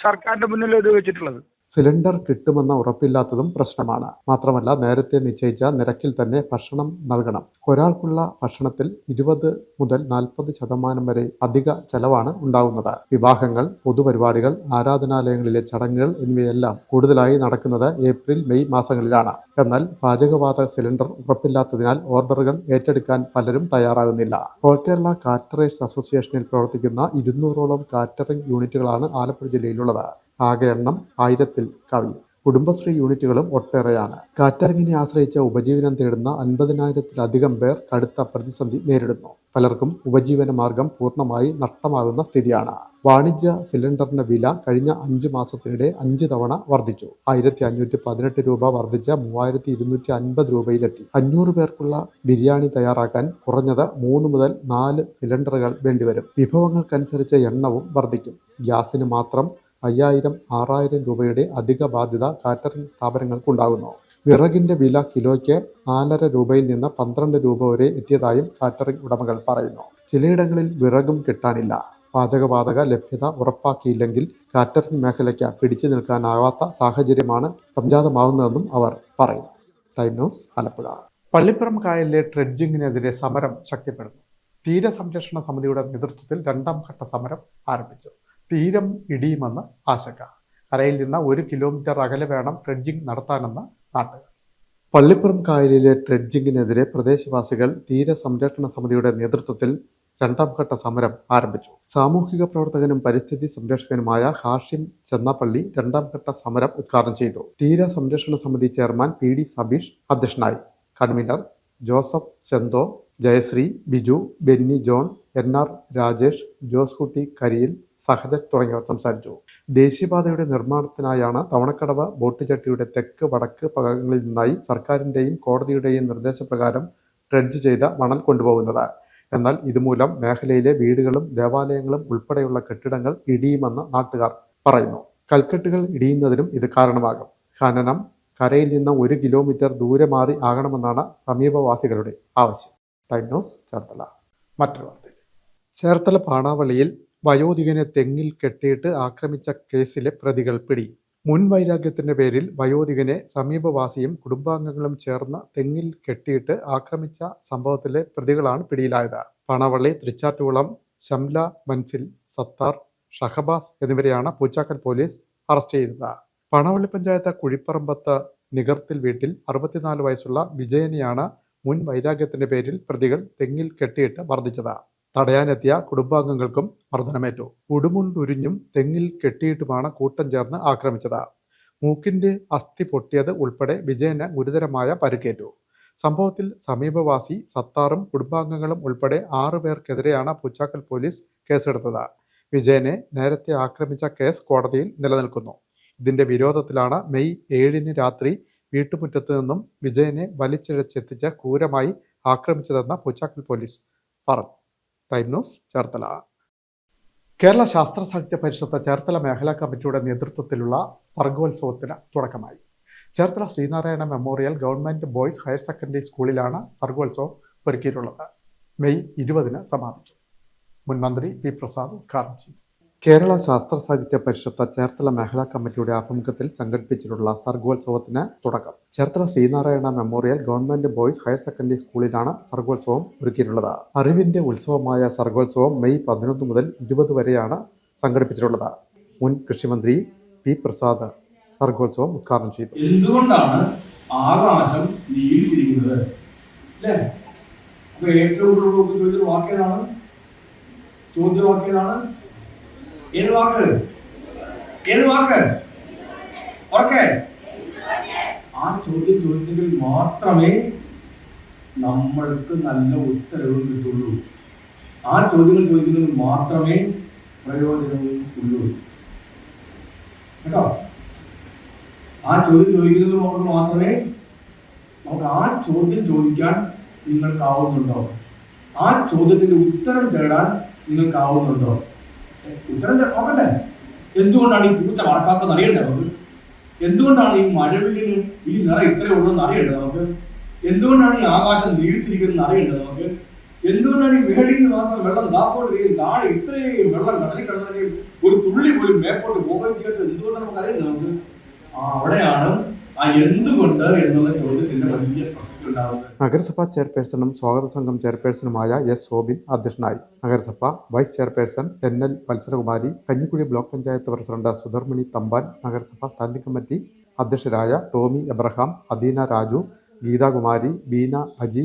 സർക്കാരിന്റെ മുന്നിൽ ഇത് വെച്ചിട്ടുള്ളത്. സിലിണ്ടർ കിട്ടുമെന്ന ഉറപ്പില്ലാത്തതും പ്രശ്നമാണ്. മാത്രമല്ല, നേരത്തെ നിശ്ചയിച്ച നിരക്കിൽ തന്നെ ഭക്ഷണം നൽകണം. ഒരാൾക്കുള്ള ഭക്ഷണത്തിൽ 20 മുതൽ 40% വരെ അധിക ചെലവാണ് ഉണ്ടാകുന്നത്. വിവാഹങ്ങൾ, പൊതുപരിപാടികൾ, ആരാധനാലയങ്ങളിലെ ചടങ്ങുകൾ എന്നിവയെല്ലാം കൂടുതലായി നടക്കുന്നത് ഏപ്രിൽ, മെയ് മാസങ്ങളിലാണ്. എന്നാൽ പാചകവാതക സിലിണ്ടർ ഉറപ്പില്ലാത്തതിനാൽ ഓർഡറുകൾ ഏറ്റെടുക്കാൻ പലരും തയ്യാറാകുന്നില്ല. ഓൾ കേരള കാറ്ററേഴ്സ് അസോസിയേഷനിൽ പ്രവർത്തിക്കുന്ന 200ഓളം കാറ്ററിംഗ് യൂണിറ്റുകളാണ് ആലപ്പുഴ ജില്ലയിലുള്ളത്. ആകെ എണ്ണം 1000-ൽ കവിയും. കുടുംബശ്രീ യൂണിറ്റുകളും ഒട്ടേറെയാണ്. കാറ്ററിങ്ങിനെ ആശ്രയിച്ച ഉപജീവനം തേടുന്ന 50,000-ത്തിലധികം പേർ കടുത്ത പ്രതിസന്ധി നേരിടുന്നു. പലർക്കും ഉപജീവന മാർഗം പൂർണ്ണമായി നഷ്ടമാകുന്ന സ്ഥിതിയാണ്. വാണിജ്യ സിലിണ്ടറിന്റെ വില കഴിഞ്ഞ 5 മാസത്തിനിടെ 5 തവണ വർദ്ധിച്ചു. 1,518 രൂപ വർദ്ധിച്ച് 3,250 രൂപയിലെത്തി. 500 പേർക്കുള്ള ബിരിയാണി തയ്യാറാക്കാൻ കുറഞ്ഞത് 3 മുതൽ 4 സിലിണ്ടറുകൾ വേണ്ടിവരും. വിഭവങ്ങൾക്കനുസരിച്ച് എണ്ണവും വർദ്ധിക്കും. ഗ്യാസിന് മാത്രം 5,000-6,000 രൂപയുടെ അധിക ബാധ്യത കാറ്ററിംഗ് സ്ഥാപനങ്ങൾക്കുണ്ടാകുന്നു. വിറകിന്റെ വില കിലോയ്ക്ക് 4.5 രൂപയിൽ നിന്ന് 12 രൂപ വരെ എത്തിയതായും കാറ്ററിംഗ് ഉടമകൾ പറയുന്നു. ചിലയിടങ്ങളിൽ വിറകും കിട്ടാനില്ല. പാചകവാതക ലഭ്യത ഉറപ്പാക്കിയില്ലെങ്കിൽ കാറ്ററിംഗ് മേഖലയ്ക്ക് പിടിച്ചു നിൽക്കാനാവാത്ത സാഹചര്യമാണ് സംജാതമാകുന്നതെന്നും അവർ പറയുന്നു. Time News Alappuzha. പള്ളിപ്പുറം കായലിലെ ഡ്രെഡ്ജിങ്ങിനെതിരെ സമരം ശക്തിപ്പെടുന്നു. തീരസംരക്ഷണ സമിതിയുടെ നേതൃത്വത്തിൽ 2ാം ഘട്ട സമരം ആരംഭിച്ചു. തീരം ഇടിയുമെന്ന് ആശങ്ക. കരയിൽ നിന്ന് 1 കിലോമീറ്റർ അകലെ വേണം ഡ്രെഡ്ജിംഗ് നടത്താനെന്ന് നാട്ടുകാർ. പള്ളിപ്പുറം കായലിലെ ഡ്രെഡ്ജിങ്ങിനെതിരെ പ്രദേശവാസികൾ തീരസംരക്ഷണ സമിതിയുടെ നേതൃത്വത്തിൽ 2ാം ഘട്ട സമരം ആരംഭിച്ചു. സാമൂഹിക പ്രവർത്തകനും പരിസ്ഥിതി സംരക്ഷകനുമായ ഹാഷിം ചെന്നപ്പള്ളി 2ാം ഘട്ട സമരം ഉദ്ഘാടനം ചെയ്തു. തീരസംരക്ഷണ സമിതി ചെയർമാൻ PD സബീഷ് അധ്യക്ഷനായി. കൺവീനർ ജോസഫ് സെന്തോ, ജയശ്രീ, ബിജു, ബെന്നി ജോൺ, NR രാജേഷ്, ജോസ്കുട്ടി കരിയിൽ, സഹജൻ തുടങ്ങിയവർ സംസാരിച്ചു. ദേശീയപാതയുടെ നിർമ്മാണത്തിനായാണ് തവണക്കടവ് ബോട്ട് ജെട്ടിയുടെ തെക്ക് വടക്ക് ഭാഗങ്ങളിൽ നിന്നായി സർക്കാരിന്റെയും കോടതിയുടെയും നിർദ്ദേശപ്രകാരം ഡ്രെഡ്ജ് ചെയ്ത മണൽ കൊണ്ടുപോകുന്നത്. എന്നാൽ ഇതുമൂലം മേഖലയിലെ വീടുകളും ദേവാലയങ്ങളും ഉൾപ്പെടെയുള്ള കെട്ടിടങ്ങൾ ഇടിയുമെന്ന് നാട്ടുകാർ പറയുന്നു. കൽക്കെട്ടുകൾ ഇടിയുന്നതിനും ഇത് കാരണമാകും. ഖനനം കരയിൽ നിന്ന് 1 കിലോമീറ്റർ ദൂരെ മാറി ആകണമെന്നാണ് സമീപവാസികളുടെ ആവശ്യം. Time News Cherthala. മറ്റൊരു വാർത്തയിൽ, ചേർത്തല പാണാവള്ളിയിൽ വയോധികനെ തെങ്ങിൽ കെട്ടിയിട്ട് ആക്രമിച്ച കേസിലെ പ്രതികൾ പിടി. മുൻ വൈരാഗ്യത്തിന്റെ പേരിൽ വയോധികനെ സമീപവാസിയും കുടുംബാംഗങ്ങളും ചേർന്ന് തെങ്ങിൽ കെട്ടിയിട്ട് ആക്രമിച്ച സംഭവത്തിലെ പ്രതികളാണ് പിടിയിലായത്. പാണാവള്ളി, തൃച്ചാറ്റുകുളം, ശംല മൻസിൽ, സത്താർ, ഷഹബാസ് എന്നിവരെയാണ് പൂച്ചാക്കൽ പോലീസ് അറസ്റ്റ് ചെയ്തത്. പാണാവള്ളി പഞ്ചായത്ത് കുഴിപ്പറമ്പത്ത് നികർത്തിൽ വീട്ടിൽ 64 വയസ്സുള്ള വിജയനെയാണ് മുൻ വൈരാഗ്യത്തിന്റെ പേരിൽ പ്രതികൾ തെങ്ങിൽ കെട്ടിയിട്ട് മർദ്ദിച്ചത്. തടയാനെത്തിയ കുടുംബാംഗങ്ങൾക്കും മർദ്ദനമേറ്റു. ഉടുമുണ്ടുരിഞ്ഞും തെങ്ങിൽ കെട്ടിയിട്ടുമാണ് കൂട്ടം ചേർന്ന് ആക്രമിച്ചത്. മൂക്കിന്റെ അസ്ഥി പൊട്ടിയത് ഉൾപ്പെടെ വിജയന് ഗുരുതരമായ പരിക്കേറ്റു. സംഭവത്തിൽ സമീപവാസി സത്താറും കുടുംബാംഗങ്ങളും ഉൾപ്പെടെ 6 പേർക്കെതിരെയാണ് പൂച്ചാക്കൽ പോലീസ് കേസെടുത്തത്. വിജയനെ നേരത്തെ ആക്രമിച്ച കേസ് കോടതിയിൽ നിലനിൽക്കുന്നു. ഇതിന്റെ വിരോധത്തിലാണ് മെയ് 7 രാത്രി വീട്ടുമുറ്റത്ത് നിന്നും വിജയനെ വലിച്ചിഴച്ചെത്തിച്ച് ക്രൂരമായി ആക്രമിച്ചതെന്ന് പൂച്ചാക്കൽ പോലീസ് പറഞ്ഞു. Time News Cherthala. കേരള ശാസ്ത്ര സാഹിത്യ പരിഷത്ത് ചേർത്തല മേഖലാ കമ്മിറ്റിയുടെ നേതൃത്വത്തിലുള്ള സർഗോത്സവത്തിന് തുടക്കമായി. Cherthala Sreenarayana memorial government boys higher secondary സ്കൂളിലാണ് സർഗോത്സവം ഒരുക്കിയിട്ടുള്ളത്. മെയ് 20 സമാപിക്കും. മുൻ മന്ത്രി P. പ്രസാദ് ഉദ്ഘാടനം ചെയ്തു. കേരള ശാസ്ത്ര സാഹിത്യ പരിഷത്ത് ചേർത്തല മേഖലാ കമ്മിറ്റിയുടെ ആഭിമുഖ്യത്തിൽ സംഘടിപ്പിച്ചിട്ടുള്ള സർഗോത്സവത്തിന് തുടക്കം. Cherthala Sreenarayana memorial government boys higher secondary സ്കൂളിലാണ് സർഗോത്സവം ഒരുക്കിയിട്ടുള്ളത്. അറിവിന്റെ ഉത്സവമായ സർഗോത്സവം മെയ് 11 മുതൽ 20 വരെയാണ് സംഘടിപ്പിച്ചിട്ടുള്ളത്. മുൻ കൃഷിമന്ത്രി P. പ്രസാദ് സർഗോത്സവം ഉദ്ഘാടനം ചെയ്തു. എന്തുകൊണ്ടാണ് ആകാശം നീലിച്ചിരിക്കുന്നത്? അല്ലേ? അപ്പൊ ഏറ്റവും കൂടുതൽ വാക്യതാണ്, ചോദ്യവാക്യതാണ്. ഏത് വാക്ക്? ഏത് വാക്ക്? ഓക്കെ, ആ ചോദ്യം ചോദിച്ചെങ്കിൽ മാത്രമേ നമ്മൾക്ക് നല്ല ഉത്തരവും കിട്ടുള്ളൂ. ആ ചോദ്യങ്ങൾ ചോദിക്കുന്നതിൽ മാത്രമേ പ്രയോജനവും ഉള്ളൂ. കേട്ടോ? ആ ചോദ്യം ചോദിക്കുന്നത് മാത്രമേ നമുക്ക് ആ ചോദ്യം ചോദിക്കാൻ നിങ്ങൾക്കാവുന്നുണ്ടോ? ആ ചോദ്യത്തിന്റെ ഉത്തരം തേടാൻ നിങ്ങൾക്കാവുന്നുണ്ടോ? ഉത്തരം നോക്കട്ടെ. എന്തുകൊണ്ടാണ് ഈ പൂച്ച മറക്കാത്തതെന്ന് അറിയണ്ടേ നമുക്ക്? എന്തുകൊണ്ടാണ് ഈ മഴവില്ലിന് ഈ നിറം ഇത്രയേ ഉള്ളൂ എന്ന് അറിയണ്ടേ നമുക്ക്? എന്തുകൊണ്ടാണ് ഈ ആകാശം നീടിച്ചിരിക്കുന്നത് അറിയണ്ടേ നമുക്ക്? എന്തുകൊണ്ടാണ് ഈ മേളിൽ നിന്ന് മാത്രം വെള്ളം താപ്പോട്ട് താഴെ ഇത്രയും വെള്ളം കടലിൽ കിടന്നെങ്കിൽ ഒരു തുള്ളി പോലും മേപ്പോട്ട് പോകുകയും ചെയ്യാത്ത എന്തുകൊണ്ടാണ് നമുക്ക് അറിയണ്ടേ നമുക്ക്? അവിടെയാണ് ആ എന്തുകൊണ്ട് എന്നുള്ള ചോദ്യത്തിന്റെ വലിയ പ്രസക്തി ഉണ്ടാകുന്നത്. നഗരസഭാ ചെയർപേഴ്സണും സ്വാഗത സംഘം ചെയർപേഴ്സണുമായ S. ശോഭിൻ അധ്യക്ഷനായി. നഗരസഭ vice chairperson NL Vatsarakumari, Kanjikuzhy block panchayat president Sudharmani Thampan, നഗരസഭാ സ്റ്റാൻഡിംഗ് കമ്മിറ്റി അധ്യക്ഷരായ ടോമി എബ്രഹാം, അദീന രാജു, ഗീതാകുമാരി, ബീന അജി,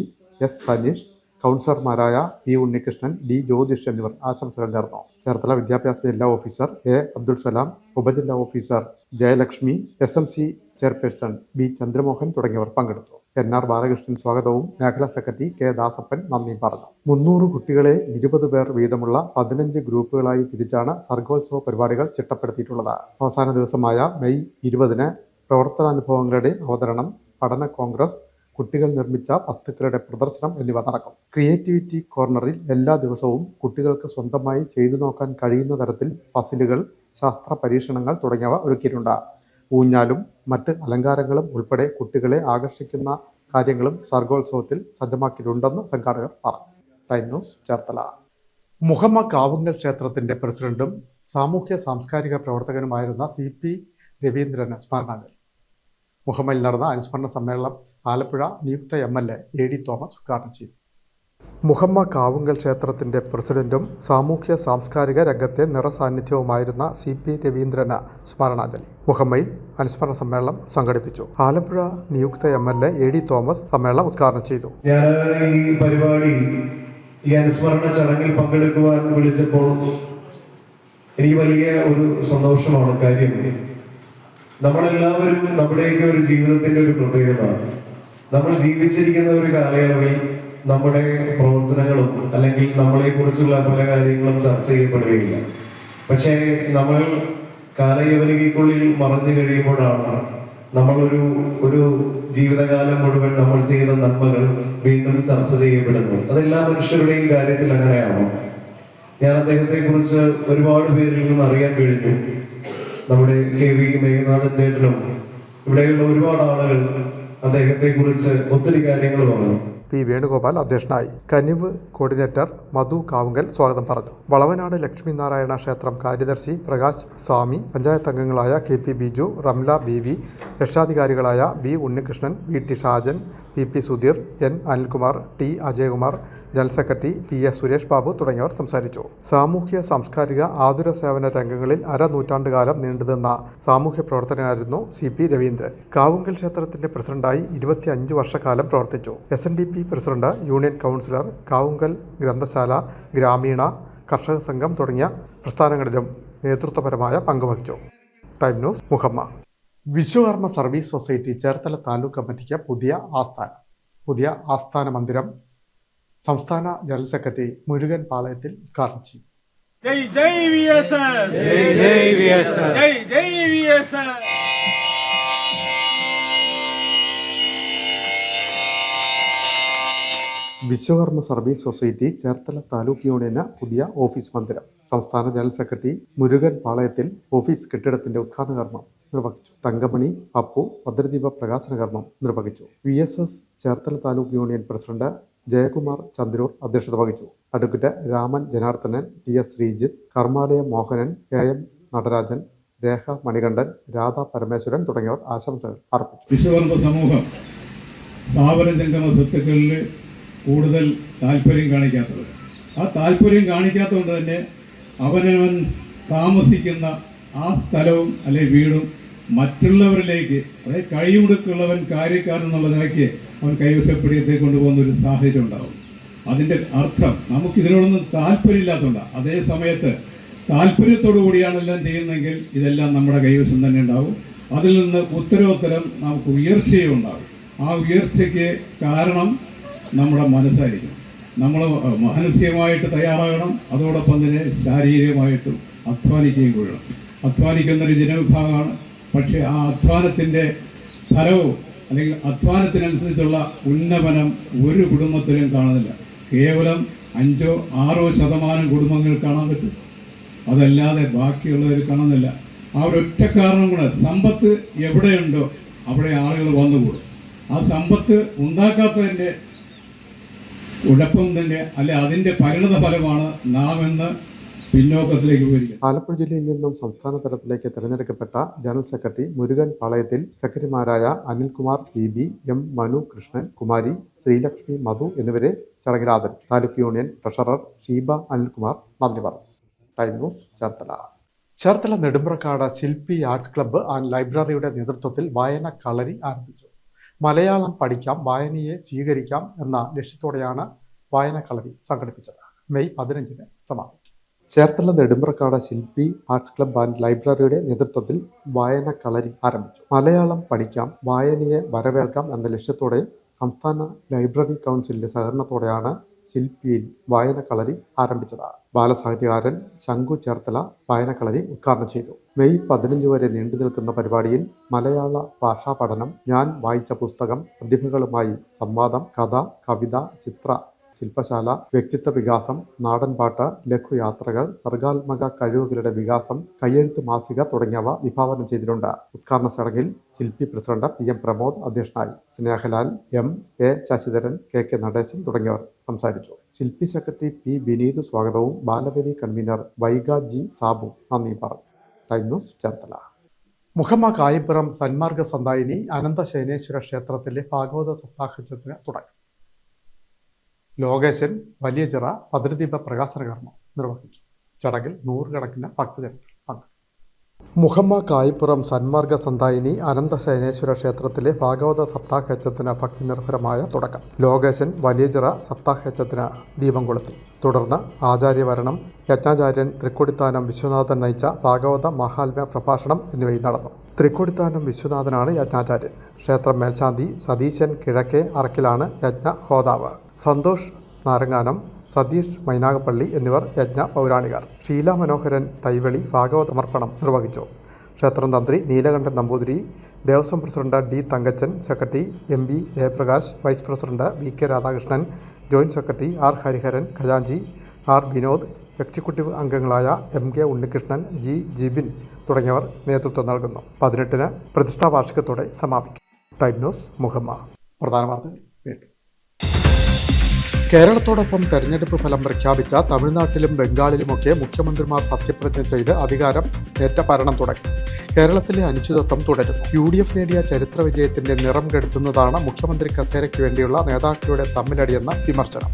S. സനീഷ്, കൗൺസിലർമാരായ P. ഉണ്ണികൃഷ്ണൻ, D. ജ്യോതിഷ് എന്നിവർ ആശംസകൾ നേർന്നു. ചേർത്തല വിദ്യാഭ്യാസ ജില്ലാ ഓഫീസർ എ അബ്ദുൾ സലാം, ഉപജില്ലാ officer Jayalakshmi, SMC chairperson B Chandramohan തുടങ്ങിയവർ പങ്കെടുത്തു. NR ബാലകൃഷ്ണൻ സ്വാഗതവും മേഖലാ സെക്രട്ടറി കെ ദാസപ്പൻ നന്ദിയും പറഞ്ഞു. 300 കുട്ടികളെ 20 പേർ വീതമുള്ള 15 ഗ്രൂപ്പുകളായി തിരിച്ചാണ് സർഗോത്സവ പരിപാടികൾ ചിട്ടപ്പെടുത്തിയിട്ടുള്ളത്. അവസാന ദിവസമായ മെയ് 20-ന് പ്രവർത്തനാനുഭവങ്ങളുടെ അവതരണം, പഠന കോൺഗ്രസ്, കുട്ടികൾ നിർമ്മിച്ച വസ്തുക്കളുടെ പ്രദർശനം എന്നിവ നടക്കും. ക്രിയേറ്റിവിറ്റി കോർണറിൽ എല്ലാ ദിവസവും കുട്ടികൾക്ക് സ്വന്തമായി ചെയ്തു നോക്കാൻ കഴിയുന്ന തരത്തിൽ പസിലുകൾ, ശാസ്ത്ര പരീക്ഷണങ്ങൾ തുടങ്ങിയവ ഒരുക്കിയിട്ടുണ്ട്. ഊഞ്ഞാലും മറ്റ് അലങ്കാരങ്ങളും ഉൾപ്പെടെ കുട്ടികളെ ആകർഷിക്കുന്ന കാര്യങ്ങളും സർഗോത്സവത്തിൽ സജ്ജമാക്കിയിട്ടുണ്ടെന്ന് സംഘാടകർ പറഞ്ഞു. Time News Cherthala. മുഹമ്മ കാവുങ്കൽ ക്ഷേത്രത്തിന്റെ പ്രസിഡന്റും സാമൂഹ്യ സാംസ്കാരിക പ്രവർത്തകനുമായിരുന്ന CP രവീന്ദ്രന് സ്മരണാഞ്ജലി. മുഹമ്മയിൽ നടന്ന അനുസ്മരണ സമ്മേളനം ആലപ്പുഴ നിയുക്ത MLA AD തോമസ് ഉദ്ഘാടനം ചെയ്തു. മുഹമ്മ കാവുങ്കൽ ക്ഷേത്രത്തിന്റെ പ്രസിഡന്റും സാമൂഹ്യ സാംസ്കാരിക രംഗത്തെ നിറസാന്നിധ്യവുമായിരുന്ന CP രവീന്ദ്രന് സ്മരണാഞ്ജലി. മുഹമ്മയിൽ അനുസ്മരണ സമ്മേളനം സംഘടിപ്പിച്ചു. ആലപ്പുഴ നിയുക്ത MLA AD തോമസ് സമ്മേളനം ഉദ്ഘാടനം ചെയ്തു. ഞാൻ ഈ പരിപാടി, ഈ അനുസ്മരണ ചടങ്ങിൽ പങ്കെടുക്കുവാൻ വിളിച്ചപ്പോൾ എനിക്ക് വലിയ ഒരു സന്തോഷമാണ്. കാര്യം, നമ്മളെല്ലാവരും നമ്മുടെയൊക്കെ ഒരു ജീവിതത്തിന്റെ ഒരു പ്രത്യേകത, നമ്മൾ ജീവിച്ചിരിക്കുന്ന ഒരു കാലയളവിൽ നമ്മുടെ പ്രവർത്തനങ്ങളും അല്ലെങ്കിൽ നമ്മളെ കുറിച്ചുള്ള പല കാര്യങ്ങളും ചർച്ച ചെയ്യപ്പെടുകയില്ല. പക്ഷേ നമ്മൾ കാലയവനികയ്ക്കുള്ളിൽ മറഞ്ഞു കഴിയുമ്പോഴാണ് ഒരു ജീവിതകാലം മുഴുവൻ നമ്മൾ ചെയ്ത നന്മകൾ വീണ്ടും ചർച്ച ചെയ്യപ്പെടുന്നത്. അതെല്ലാ മനുഷ്യരുടെയും കാര്യത്തിൽ അങ്ങനെയാണോ? ഞാൻ അദ്ദേഹത്തെ കുറിച്ച് ഒരുപാട് പേരിൽ നിന്ന് അറിയാൻ കഴിഞ്ഞു. നമ്മുടെ KV മേഘനാഥൻ ചേട്ടനും ഇവിടെയുള്ള ഒരുപാട് ആളുകൾ അദ്ദേഹത്തെ കുറിച്ച് ഒത്തിരി കാര്യങ്ങൾ പറഞ്ഞു. P. വേണുഗോപാൽ അധ്യക്ഷനായി. കനിവ് കോർഡിനേറ്റർ മധു കാവുങ്കൽ സ്വാഗതം പറഞ്ഞു. വളവനാട് ലക്ഷ്മിനാരായണ ക്ഷേത്രം കാര്യദർശി പ്രകാശ് സ്വാമി, പഞ്ചായത്ത് അംഗങ്ങളായ KP Biju, Ramla BV, രക്ഷാധികാരികളായ B. Unnikrishnan, VT Shajan, PP Sudheer, N. Anilkumar, T. Ajayakumar, general secretary PS Suresh Babu തുടങ്ങിയവർ സംസാരിച്ചു. സാമൂഹ്യ സാംസ്കാരിക ആതുര സേവന രംഗങ്ങളിൽ അരനൂറ്റാണ്ടുകാലം നീണ്ടുനിന്ന സാമൂഹ്യ പ്രവർത്തനമായിരുന്നു CP രവീന്ദ്രൻ. കാവുങ്കൽ ക്ഷേത്രത്തിന്റെ പ്രസിഡന്റായി 25 വർഷക്കാലം പ്രവർത്തിച്ചു. SNDP president, union councillor, Kavungal ഗ്രന്ഥശാല, ഗ്രാമീണ കർഷക സംഘം തുടങ്ങിയ പ്രസ്ഥാനങ്ങളിലും നേതൃത്വപരമായ പങ്കുവഹിച്ചു. Time news Muhamma. Vishwakarma service society Cherthala taluk കമ്മിറ്റിക്ക് പുതിയ ആസ്ഥാന മന്ദിരം സംസ്ഥാന ജനറൽ സെക്രട്ടറി മുരുകൻ പാളയത്തിൽ ഉദ്ഘാടനം ചെയ്തു. വിശ്വകർമ്മ സർവീസ് സൊസൈറ്റി ചേർത്തല താലൂക്ക് യൂണിയന് പുതിയ ഓഫീസ് മന്ദിരം സംസ്ഥാന ജനറൽ സെക്രട്ടറി മുരുകൻ പാളയത്തിൽ ഓഫീസ് കെട്ടിടത്തിന്റെ ഉദ്ഘാടന കർമ്മം നിർവഹിച്ചു. തങ്കമണി പപ്പു ഭദ്രദീപ പ്രകാശന കർമ്മം നിർവഹിച്ചു. VSS Cherthala taluk union president Jayakumar Chandroor അധ്യക്ഷത വഹിച്ചു. Advocate Raman Janardhanan, TS Sreejith, Karmalaya Mohanan, KM Natarajan, Rekha Manikandan, Radha Parameswaran തുടങ്ങിയവർ ആശംസകൾ അർപ്പിച്ചു. വിശ്വകർമ്മ സമൂഹം സ്ഥാപന ജംഗമ സ്വത്തുക്കളിൽ കൂടുതൽ താല്പര്യം കാണിക്കാത്തത്, ആ താല്പര്യം കാണിക്കാത്തതുകൊണ്ട് തന്നെ അവനവൻ താമസിക്കുന്ന ആ സ്ഥലവും അല്ലെ വീടും മറ്റുള്ളവരിലേക്ക്, അതായത് കഴിവുടുക്കുള്ളവൻ കാര്യക്കാരൻ എന്നുള്ള നിലയ്ക്ക് അവൻ കൈവശപ്പെടുത്തി കൊണ്ടുപോകുന്ന ഒരു സാഹചര്യം ഉണ്ടാവും. അതിൻ്റെ അർത്ഥം നമുക്കിതിനോടൊന്നും താല്പര്യമില്ലാത്തതുകൊണ്ടാണ്. അതേ സമയത്ത് താല്പര്യത്തോടു കൂടിയാണ് എല്ലാം ചെയ്യുന്നതെങ്കിൽ ഇതെല്ലാം നമ്മുടെ കൈവശം തന്നെ ഉണ്ടാവും. അതിൽ നിന്ന് ഉത്തരോത്തരം നമുക്ക് ഉയർച്ചയും ഉണ്ടാകും. ആ ഉയർച്ചയ്ക്ക് കാരണം നമ്മുടെ മനസ്സായിരിക്കും. നമ്മൾ മാനസികമായിട്ട് തയ്യാറാകണം, അതോടൊപ്പം തന്നെ ശാരീരികമായിട്ടും അധ്വാനിക്കുകയും കൊള്ളണം. അധ്വാനിക്കുന്നൊരു ജനവിഭാഗമാണ്. പക്ഷേ ആ അധ്വാനത്തിൻ്റെ ഫലവും അല്ലെങ്കിൽ അധ്വാനത്തിനനുസരിച്ചുള്ള ഉന്നമനം ഒരു കുടുംബത്തിലും കാണുന്നില്ല. കേവലം 5-6% കുടുംബങ്ങൾ കാണാൻ പറ്റും, അതല്ലാതെ ബാക്കിയുള്ളവർ കാണുന്നില്ല. ആ ഒരൊറ്റ കാരണം കൂടെ, സമ്പത്ത് എവിടെയുണ്ടോ അവിടെ ആളുകൾ വന്നുകൂടും. ആ സമ്പത്ത് ഉണ്ടാക്കാത്തതിൻ്റെ കുഴപ്പം തന്നെ അല്ലെ അതിൻ്റെ പരിണത ഫലമാണ് നാം എന്ന് പിന്നോക്കത്തിലേക്ക് പോയിരിക്കുന്നത്. ആലപ്പുഴ ജില്ലയിൽ നിന്നും സംസ്ഥാന തലത്തിലേക്ക് തിരഞ്ഞെടുക്കപ്പെട്ട ജനറൽ സെക്രട്ടറി മുരുകൻ പാളയത്തിൽ സെക്രട്ടറിമാരായ അനിൽകുമാർ PB, M. മനു കൃഷ്ണൻ, കുമാരി ശ്രീലക്ഷ്മി, മധു എന്നിവരെ ചടങ്ങിൽ ആദരിച്ചു. താലൂക്ക് യൂണിയൻ ട്രഷറർ ഷീബ അനിൽകുമാർ നന്ദി പറഞ്ഞു. ടൈം ന്യൂസ് ചേർത്തല നെടുമ്പ്രക്കാട് ശില്പി ആർട്സ് ക്ലബ്ബ് ആൻഡ് ലൈബ്രറിയുടെ നേതൃത്വത്തിൽ വായന കളരി ആരംഭിച്ചു. മലയാളം പഠിക്കാം, വായനയെ സ്വീകരിക്കാം എന്ന ലക്ഷ്യത്തോടെയാണ് വായന കളരി സംഘടിപ്പിച്ചത്. മെയ് 15-ന് സമാപിക്കും. ചേർത്തല നെടുമ്പ്രക്കാട് ശില്പി ആർട്സ് ക്ലബ്ബ് ആൻഡ് ലൈബ്രറിയുടെ നേതൃത്വത്തിൽ വായന കളരി ആരംഭിച്ചു. മലയാളം പഠിക്കാം, വായനയെ വരവേൽക്കാം എന്ന ലക്ഷ്യത്തോടെ സംസ്ഥാന ലൈബ്രറി കൗൺസിലിന്റെ സഹകരണത്തോടെയാണ് ശില്പിയിൽ വായന കളരി ആരംഭിച്ചത്. ബാലസാഹിത്യകാരൻ ശംഖു ചേർത്തല വായന കളരി ഉദ്ഘാടനം ചെയ്തു. മെയ് 15 വരെ നീണ്ടു നിൽക്കുന്ന പരിപാടിയിൽ മലയാള ഭാഷാ പഠനം, ഞാൻ വായിച്ച പുസ്തകം, പ്രതിഭകളുമായി സംവാദം, കഥ, കവിത, ചിത്ര ശില്പശാല, വ്യക്തിത്വ വികാസം, നാടൻപാട്ട്, ലഘുയാത്രകൾ, സർഗാത്മക കഴിവുകളുടെ വികാസം, കയ്യെഴുത്ത് മാസിക തുടങ്ങിയവ വിഭാവനം ചെയ്തിട്ടുണ്ട്. ഉദ്ഘാടന ചടങ്ങിൽ ശില്പി പ്രസിഡന്റ് PM പ്രമോദ് അധ്യക്ഷനായി. സ്നേഹലാൽ, MA ശശിധരൻ, KK നടേശൻ തുടങ്ങിയവർ സംസാരിച്ചു. ശില്പി സെക്രട്ടറി P വിനീത് സ്വാഗതവും ബാലവേദി കൺവീനർ വൈഗ G സാബു നന്ദി പറഞ്ഞു. Time News Cherthala. മുഹമ്മ കായിപ്പുറം സന്മാർഗ സന്തായിനി അനന്തശയനേശ്വര ക്ഷേത്രത്തിലെ ഭാഗവത സപ്താഹത്തിന് തുടക്കം. ലോകേശൻ വലിയചിറ ഭദ്രദീപ പ്രകാശന കർമ്മം നിർവഹിച്ചു. ചടങ്ങിൽ നൂറുകണക്കിന് ഭക്തജനങ്ങൾ പങ്കെടുത്തു. മുഹമ്മ കായിപ്പുറം സന്മാർഗ സന്തായിനി അനന്തശയനേശ്വര ക്ഷേത്രത്തിലെ ഭാഗവത സപ്താഹയജ്ഞത്തിന് ഭക്തിനിർഭരമായ തുടക്കം. ലോകേശൻ വലിയചിറ സപ്താഹയജ്ഞത്തിന് ദീപം കൊളുത്തി. തുടർന്ന് ആചാര്യവരണം, യജ്ഞാചാര്യൻ തൃക്കൊടിത്താനം വിശ്വനാഥൻ നയിച്ച ഭാഗവത മഹാത്മ്യ പ്രഭാഷണം എന്നിവയും നടന്നു. തൃക്കൊടിത്താനം വിശ്വനാഥനാണ് യജ്ഞാചാര്യൻ. ക്ഷേത്രം മേൽശാന്തി സതീശൻ കിഴക്കേ അറക്കിലാണ് യജ്ഞ ഹോതാവ്. സന്തോഷ് നാരങ്ങാനം, സതീഷ് മൈനാഗപ്പള്ളി എന്നിവർ യജ്ഞ പൗരാണികർ. ഷീല മനോഹരൻ തൈവളി ഭാഗവതമർപ്പണം നിർവഹിച്ചു. ക്ഷേത്രം തന്ത്രി Neelakantan Namboothiri, Devaswom president D Thankachan, secretary MB Jayaprakash, vice president VK Radhakrishnan, joint secretary R Hariharan, ഖജാൻജി R വിനോദ്, എക്സിക്യൂട്ടീവ് അംഗങ്ങളായ MK ഉണ്ണികൃഷ്ണൻ, G ജിബിൻ തുടങ്ങിയവർ നേതൃത്വം നൽകുന്നു. 18-ന് പ്രതിഷ്ഠാ വാർഷികത്തോടെ സമാപിക്കും. Time news Muhamma. പ്രധാന വാർത്തകൾ വീണ്ടും. കേരളത്തോടൊപ്പം തെരഞ്ഞെടുപ്പ് ഫലം പ്രഖ്യാപിച്ച തമിഴ്നാട്ടിലും ബംഗാളിലുമൊക്കെ മുഖ്യമന്ത്രിമാർ സത്യപ്രതിജ്ഞ ചെയ്ത് അധികാരം ഏറ്റ ഭരണം തുടങ്ങി. കേരളത്തിലെ അനിശ്ചിതത്വം തുടരുന്നു. UDF നേടിയ ചരിത്ര വിജയത്തിന്റെ നിറം കെടുത്തുന്നതാണ് മുഖ്യമന്ത്രി കസേരയ്ക്ക് വേണ്ടിയുള്ള നേതാക്കളുടെ തമ്മിലടിയെന്ന വിമർശനം.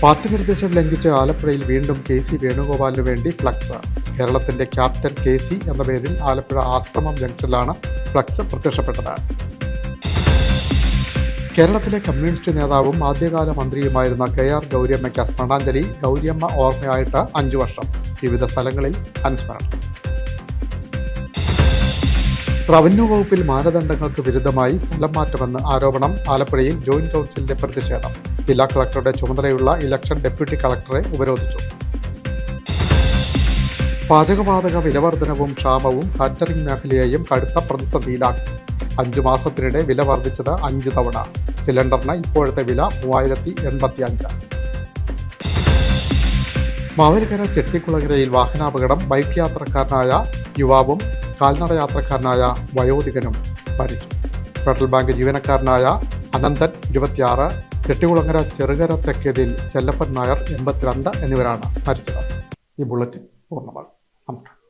പാർട്ടി നിർദ്ദേശം ലംഘിച്ച് ആലപ്പുഴയിൽ വീണ്ടും KC വേണുഗോപാലിനു വേണ്ടി ഫ്ലക്സ്. കേരളത്തിന്റെ ക്യാപ്റ്റൻ KC എന്ന പേരിൽ ആലപ്പുഴ ആശ്രമം ജംഗ്ഷനിലാണ് ഫ്ലക്സ് പ്രത്യക്ഷപ്പെട്ടത്. കേരളത്തിലെ കമ്മ്യൂണിസ്റ്റ് നേതാവും ആദ്യകാല മന്ത്രിയുമായിരുന്ന KR ഗൗരിയമ്മയ്ക്ക് സ്മരണാഞ്ജലി. ഗൗരിയമ്മ ഓർമ്മയായിട്ട് 5 വർഷം. വിവിധ സ്ഥലങ്ങളിൽ അനുസ്മരണം. റവന്യൂ വകുപ്പിൽ മാനദണ്ഡങ്ങൾക്ക് വിരുദ്ധമായി സ്ഥലം മാറ്റമെന്ന് ആരോപണം. ആലപ്പുഴയിൽ ജോയിന്റ് കൗൺസിലിന്റെ പ്രതിഷേധം. ജില്ലാ കളക്ടറുടെ ചുമതലയുള്ള ഇലക്ഷൻ ഡെപ്യൂട്ടി കളക്ടറെ ഉപരോധിച്ചു. പാചകവാതക വിലവർധനവും ക്ഷാമവും കാറ്ററിംഗ് മേഖലയെയും കടുത്ത പ്രതിസന്ധിയിലാക്കി. 5 മാസത്തിനിടെ വില വർദ്ധിച്ചത് 5 തവണ. സിലിണ്ടറിന് ഇപ്പോഴത്തെ വില 3085. മാവേലിക്കര ചെട്ടിക്കുളങ്ങരയിൽ വാഹനാപകടം. ബൈക്ക് യാത്രക്കാരനായ യുവാവും കാൽനട യാത്രക്കാരനായ വയോധികനും മരിച്ചു. ഫെഡറൽ ബാങ്ക് ജീവനക്കാരനായ അനന്തൻ 26, ചെട്ടികുളങ്ങര ചെറുകര തെക്കേതിൽ ചെല്ലപ്പൻ നായർ 82 എന്നിവരാണ് മരിച്ചത്. ഈ ബുള്ളറ്റിൻ പൂർണ്ണമാകും. നമസ്കാരം.